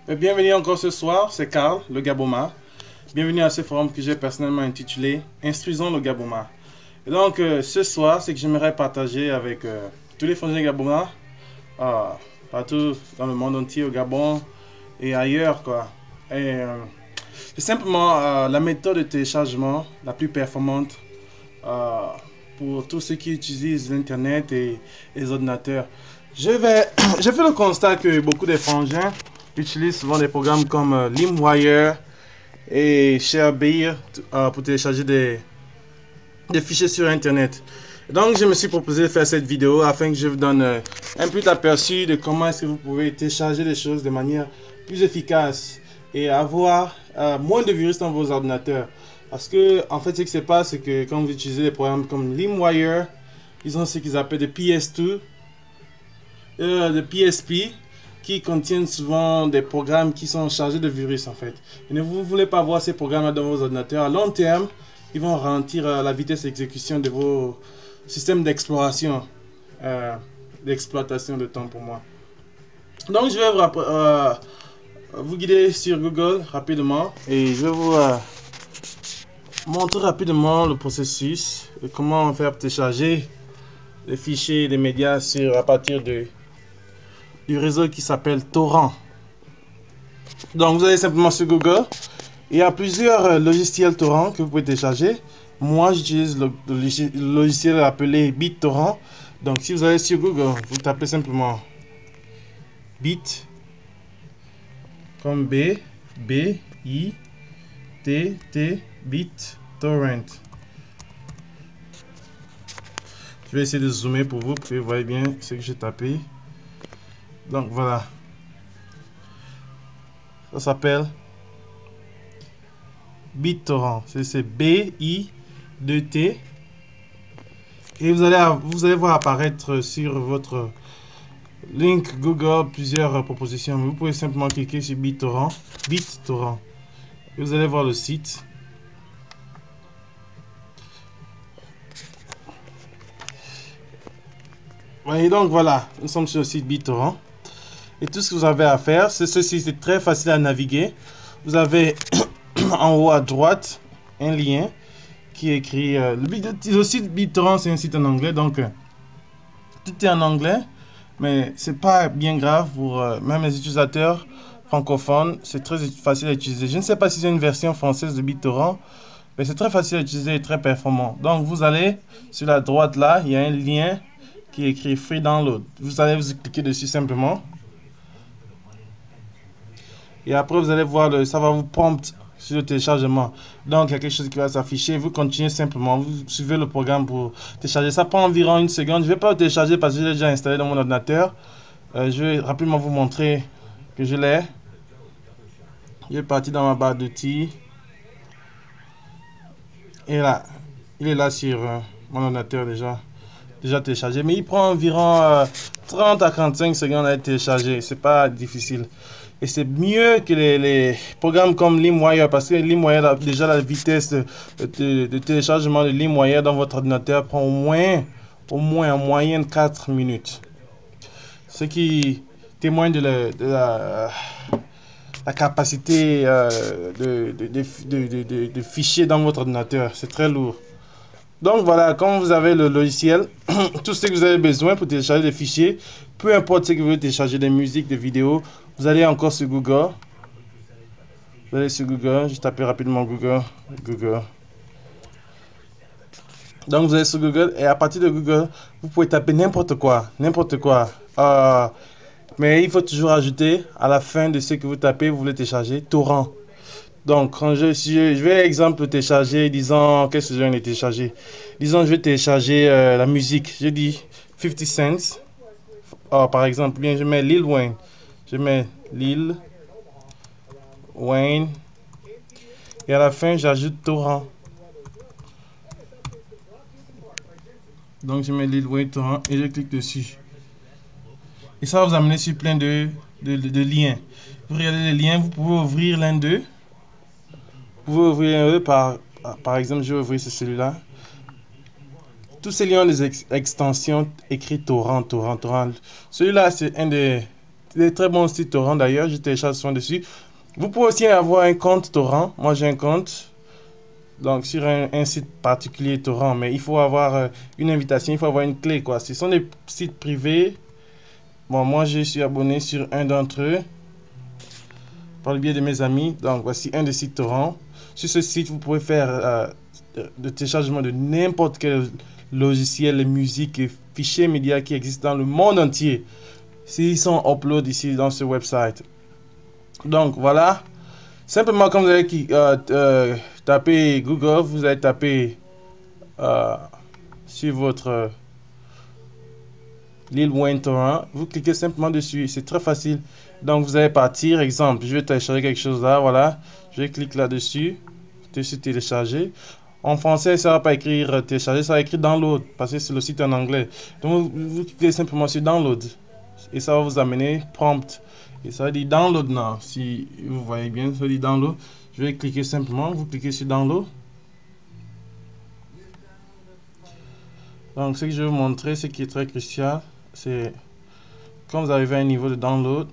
Bienvenue encore ce soir, c'est Karl, le Gaboma. Bienvenue à ce forum que j'ai personnellement intitulé Instruisons le Gaboma. Et donc, ce soir, c'est que j'aimerais partager avec tous les fonctionnaires Gaboma, euh, partout dans le monde entier, au Gabon et ailleurs, quoi. Et, c'est simplement la méthode de téléchargement la plus performante euh, pour tous ceux qui utilisent l'Internet et les ordinateurs. J'ai fait le constat que beaucoup des frangins utilisent souvent des programmes comme LimeWire et ShareBear pour télécharger des fichiers sur Internet. Donc, je me suis proposé de faire cette vidéo afin que je vous donne un petit aperçu de comment est-ce que vous pouvez télécharger des choses de manière plus efficace et avoir moins de virus dans vos ordinateurs. Parce que, en fait, ce qui se passe, c'est que quand vous utilisez des programmes comme LimeWire, ils ont ce qu'ils appellent des PS2, des PSP, qui contiennent souvent des programmes qui sont chargés de virus, en fait. Et ne vous voulez pas voir ces programmes dans vos ordinateurs. À long terme, ils vont ralentir la vitesse d'exécution de vos systèmes d'exploration, d'exploitation de temps pour moi. Donc, je vais vous guider sur Google rapidement et je vais vous montrer rapidement le processus et comment faire télécharger les fichiers et les médias à partir du réseau qui s'appelle Torrent. Donc, vous allez simplement sur Google. Il y a plusieurs logiciels Torrent que vous pouvez télécharger. Moi, j'utilise le logiciel appelé BitTorrent. Donc, si vous allez sur Google, vous tapez simplement Bit comme B, B, I, T, T, BitTorrent. Je vais essayer de zoomer pour vous que vous voyez bien ce que j'ai tapé. Donc, voilà. Ça s'appelle BitTorrent. C'est B-I-2-T. Et vous allez voir apparaître sur votre link Google plusieurs propositions. Vous pouvez simplement cliquer sur BitTorrent. BitTorrent. Et vous allez voir le site. Et donc voilà, nous sommes sur le site BitTorrent. Et tout ce que vous avez à faire, c'est ceci, c'est très facile à naviguer. Vous avez en haut à droite un lien qui est écrit. Le site BitTorrent, c'est un site en anglais, donc tout est en anglais, mais c'est pas bien grave pour même les utilisateurs francophones. C'est très facile à utiliser. Je ne sais pas si c'est une version française de BitTorrent, mais c'est très facile à utiliser et très performant. Donc vous allez sur la droite là, il y a un lien qui est écrit Free Download. Vous allez vous cliquer dessus simplement. Et après, vous allez voir, ça va vous prompt sur le téléchargement. Donc, il y a quelque chose qui va s'afficher. Vous continuez simplement. Vous suivez le programme pour télécharger. Ça prend environ une seconde. Je ne vais pas le télécharger parce que je l'ai déjà installé dans mon ordinateur. Je vais rapidement vous montrer que je l'ai. Je vais partir dans ma barre d'outils. Et là, il est là sur mon ordinateur déjà téléchargé. Mais il prend environ 30 à 45 secondes à être téléchargé. C'est pas difficile. Et c'est mieux que les programmes comme LimeWire, parce que LimeWire, déjà la vitesse de téléchargement de LimeWire dans votre ordinateur prend au moins en moyenne 4 minutes. Ce qui témoigne de la capacité de fichiers dans votre ordinateur. C'est très lourd. Donc voilà, quand vous avez le logiciel, tout ce que vous avez besoin pour télécharger des fichiers, peu importe ce que vous voulez télécharger, des musiques, des vidéos, vous allez encore sur Google. Vous allez sur Google, je tape rapidement Google. Donc vous allez sur Google et à partir de Google, vous pouvez taper n'importe quoi. Mais il faut toujours ajouter à la fin de ce que vous tapez, vous voulez télécharger, torrent. Donc, quand je vais exemple télécharger, disons, qu'est-ce que je vais télécharger? Disons, je vais télécharger la musique. Je dis 50 cents. Oh, par exemple, bien, je mets Lil Wayne. Je mets Lil Wayne. Et à la fin, j'ajoute torrent. Donc, je mets Lil Wayne torrent et je clique dessus. Et ça va vous amener sur plein de liens. Vous regardez les liens, vous pouvez ouvrir l'un d'eux. Vous pouvez ouvrir par exemple, je vais ouvrir celui-là. Tous ces liens ont des extensions écrites torrent. Celui-là, c'est des très bons sites torrent d'ailleurs, je télécharge souvent dessus. Vous pouvez aussi avoir un compte torrent. Moi j'ai un compte, donc sur un site particulier torrent, mais il faut avoir une invitation, il faut avoir une clé quoi. Ce sont des sites privés. Bon, moi je suis abonné sur un d'entre eux par le biais de mes amis. Donc voici un des sites torrent. Sur ce site, vous pouvez faire de téléchargement de n'importe quel logiciel, musique et fichiers médias qui existent dans le monde entier. S'ils sont upload ici dans ce website. Donc voilà. Simplement, comme vous allez taper Google, vous allez taper sur votre Lil Wayne torrent. Vous cliquez simplement dessus. C'est très facile. Donc vous allez partir. Exemple, je vais télécharger quelque chose là. Voilà. Je clique là-dessus. Dessus télécharger. En français, ça ne va pas écrire télécharger, ça va écrire download parce que c'est le site en anglais. Donc vous cliquez simplement sur download et ça va vous amener prompt. Et ça va dire download now. Si vous voyez bien, ça dit download. Je vais cliquer simplement, vous cliquez sur download. Donc ce que je vais vous montrer, ce qui est très crucial, c'est quand vous arrivez à un niveau de download,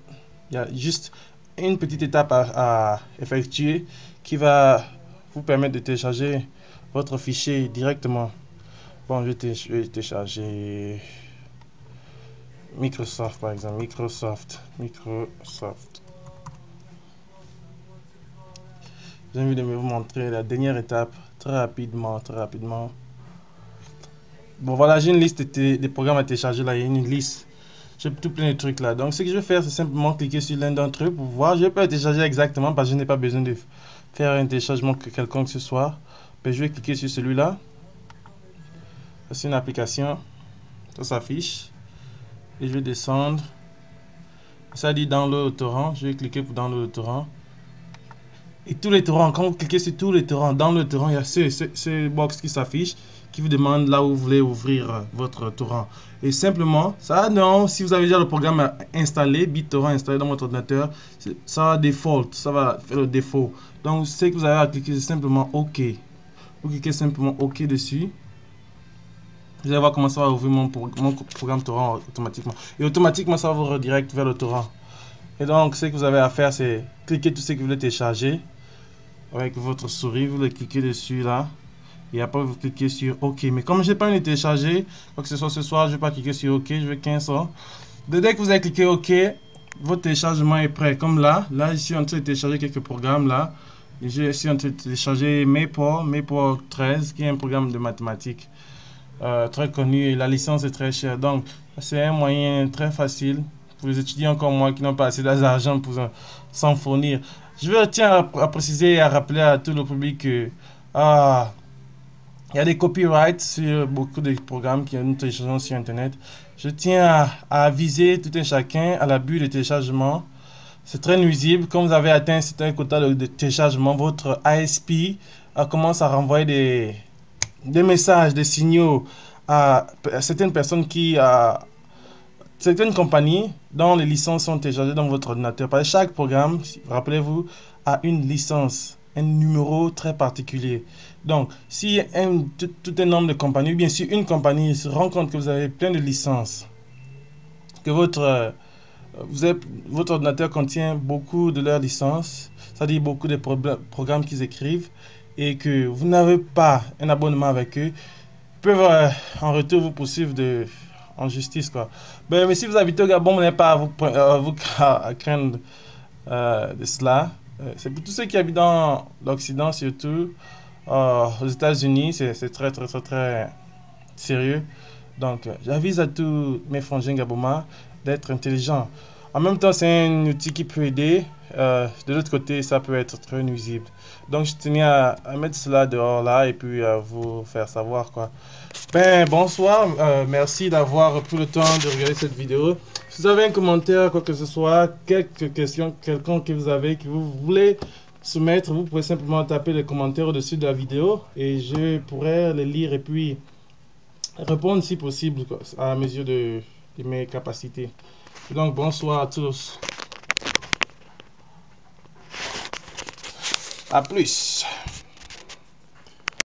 il y a juste une petite étape à effectuer qui va vous permettre de télécharger votre fichier directement. Bon, je vais télécharger Microsoft par exemple. Microsoft. J'ai envie de vous montrer la dernière étape très rapidement. Bon, voilà, j'ai une liste des programmes à télécharger là. Il y a une liste. J'ai tout plein de trucs là. Donc, ce que je vais faire, c'est simplement cliquer sur l'un d'entre eux pour voir. Je vais pas télécharger exactement parce que je n'ai pas besoin de faire un téléchargement quelconque ce soir. Mais je vais cliquer sur celui-là. C'est une application. Ça s'affiche. Et je vais descendre. Ça dit download au torrent. Je vais cliquer pour download au torrent. Et tous les torrents, quand vous cliquez sur tous les torrents, dans le torrent, il y a ce box qui s'affiche, qui vous demande là où vous voulez ouvrir votre torrent. Et simplement, ça non, si vous avez déjà le programme installé, BitTorrent installé dans votre ordinateur, ça va default, ça va faire le défaut. Donc, ce que vous avez à cliquer, c'est simplement OK. Vous cliquez simplement OK dessus. Vous allez voir comment ça va ouvrir mon programme torrent automatiquement. Et automatiquement, ça va vous redirecter vers le torrent. Et donc, ce que vous avez à faire, c'est cliquer tout ce que vous voulez télécharger. Avec votre souris, vous le cliquez dessus là. Et après, vous cliquez sur OK. Mais comme je n'ai pas envie de télécharger, quoi que ce soit ce soir, je ne vais pas cliquer sur OK. Je vais 15 ans. Dès que vous avez cliqué OK, votre téléchargement est prêt. Comme là, je suis en train de télécharger quelques programmes là. Et je suis en train de télécharger Maple 13, qui est un programme de mathématiques très connu. Et la licence est très chère. Donc, c'est un moyen très facile pour les étudiants comme moi qui n'ont pas assez d'argent pour s'en fournir. Je tiens à préciser et à rappeler à tout le public que il y a des copyrights sur beaucoup de programmes que nous téléchargeons sur Internet. Je tiens à aviser tout un chacun à l'abus de téléchargement. C'est très nuisible. Quand vous avez atteint un certain quota de téléchargement, votre ISP commence à renvoyer des messages, des signaux à certaines personnes certaines compagnies dont les licences sont téléchargées dans votre ordinateur. Parce que chaque programme, rappelez-vous, a une licence, un numéro très particulier. Donc, si tout un nombre de compagnies, ou bien si une compagnie se rend compte que vous avez plein de licences, que votre ordinateur contient beaucoup de leurs licences, c'est-à-dire beaucoup de programmes qu'ils écrivent, et que vous n'avez pas un abonnement avec eux, ils peuvent en retour vous poursuivre en justice quoi. Mais si vous habitez au Gabon, vous n'avez pas à craindre de cela. C'est pour tous ceux qui habitent dans l'Occident surtout. Aux États-Unis, c'est très sérieux. Donc, j'avise à tous mes frangins Gaboma d'être intelligents. En même temps, c'est un outil qui peut aider. De l'autre côté, ça peut être très nuisible. Donc, je tenais à mettre cela dehors là et puis à vous faire savoir quoi. Bonsoir. Merci d'avoir pris le temps de regarder cette vidéo. Si vous avez un commentaire, quoi que ce soit, quelques questions quelconques que vous avez, que vous voulez soumettre, vous pouvez simplement taper les commentaires au-dessus de la vidéo et je pourrai les lire et puis répondre si possible à la mesure de mes capacités. Donc bonsoir à tous. À plus.